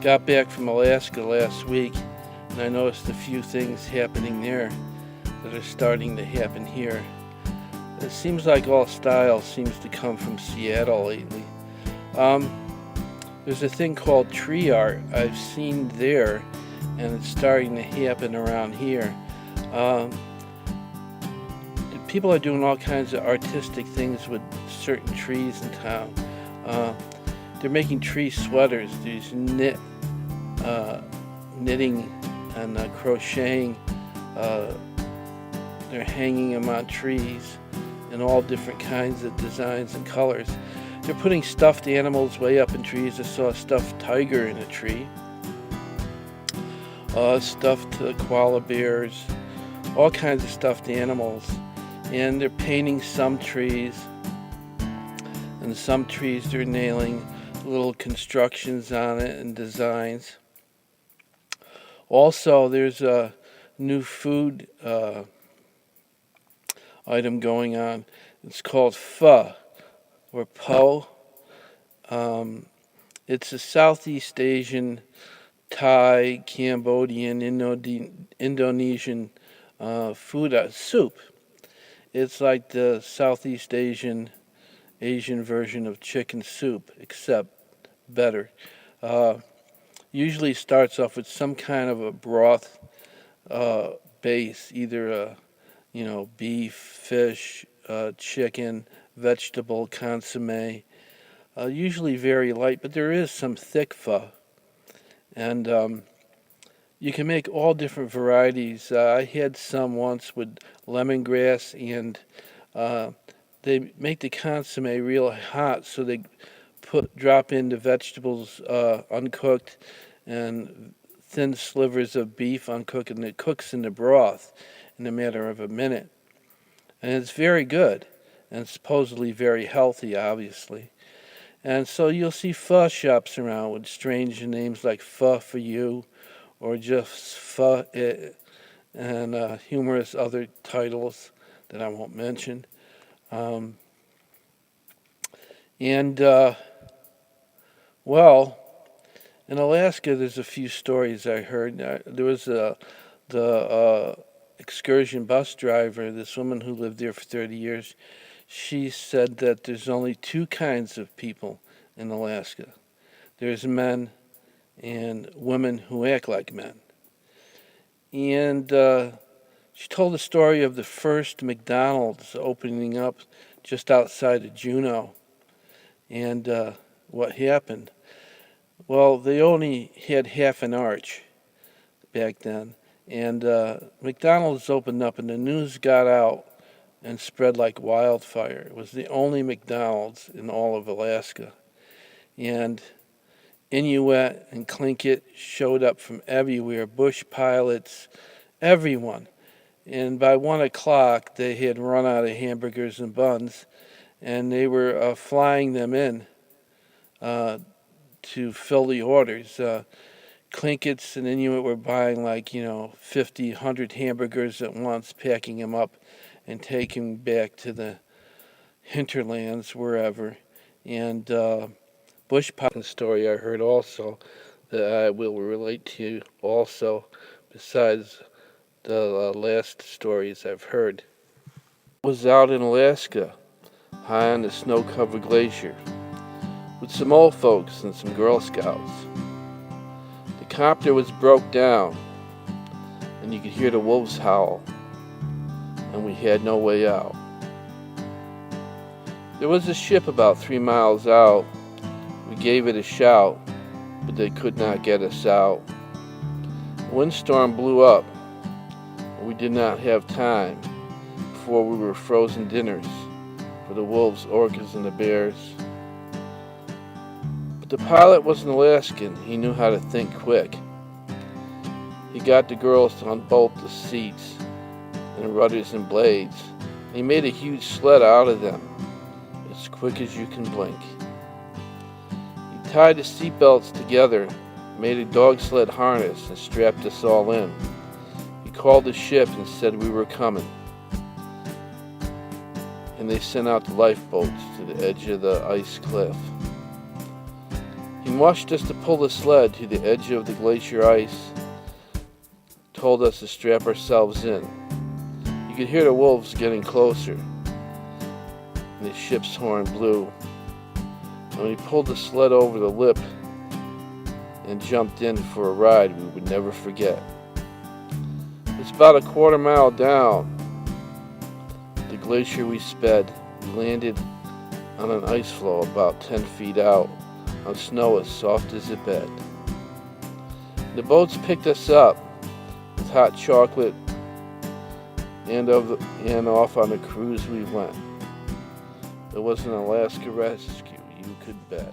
Got back from Alaska last week, and I noticed a few things happening there that are starting to happen here. It seems like all style seems to come from Seattle lately. There's a thing called tree art I've seen there, and it's starting to happen around here. People are doing all kinds of artistic things with certain trees in town. They're making tree sweaters, these knitting and crocheting. They're hanging them on trees in all different kinds of designs and colors. They're putting stuffed animals way up in trees. I saw a stuffed tiger in a tree, stuffed koala bears, all kinds of stuffed animals. And they're painting some trees, and some trees they're nailing little constructions on it and designs. Also, there's a new food item going on. It's called pho, or po. It's a Southeast Asian, Thai, Cambodian, Indonesian food soup. It's like the Southeast Asian version of chicken soup, except better. Usually starts off with some kind of a broth base, either beef, fish, chicken, vegetable, consomme. Usually very light, but there is some thick pho. And you can make all different varieties. I had some once with lemongrass, and they make the consomme real hot, so they drop in the vegetables uncooked and thin slivers of beef uncooked, and it cooks in the broth in a matter of a minute. And it's very good, and supposedly very healthy, obviously. And so you'll see pho shops around with strange names like Pho for You, or just Pho It, and humorous other titles that I won't mention. Well, in Alaska, there's a few stories I heard. There was the excursion bus driver, this woman who lived there for 30 years. She said that there's only two kinds of people in Alaska. There's men and women who act like men. And she told the story of the first McDonald's opening up just outside of Juneau, and what happened. Well, they only had half an arch back then, and McDonald's opened up, and the news got out and spread like wildfire. It was the only McDonald's in all of Alaska, and Inuit and Tlingit showed up from everywhere, bush pilots, everyone. And by 1 o'clock, they had run out of hamburgers and buns, and they were flying them in to fill the orders. Tlingits and Inuit were buying 50, 100 hamburgers at once, packing them up and taking back to the hinterlands, wherever. And bush pilot story I heard also that I will relate to you also, besides the last stories I've heard. I was out in Alaska, high on the snow-covered glacier, with some old folks and some Girl Scouts. The copter was broke down, and you could hear the wolves howl, and we had no way out. There was a ship about 3 miles out. We gave it a shout, but they could not get us out. A windstorm blew up, and we did not have time before we were frozen dinners for the wolves, orcas, and the bears. But the pilot was an Alaskan. He knew how to think quick. He got the girls to unbolt the seats and rudders and blades. And he made a huge sled out of them, as quick as you can blink. He tied the seatbelts together, made a dog sled harness, and strapped us all in. He called the ship and said we were coming. And they sent out the lifeboats to the edge of the ice cliff. He mushed us to pull the sled to the edge of the glacier ice, told us to strap ourselves in. You could hear the wolves getting closer, and the ship's horn blew. When he pulled the sled over the lip and jumped in for a ride we would never forget. It's about a quarter mile down the glacier we sped. We landed on an ice floe about 10 feet out on snow as soft as a bed. The boats picked us up with hot chocolate, and off on the cruise we went. It was an Alaska rescue, you could bet.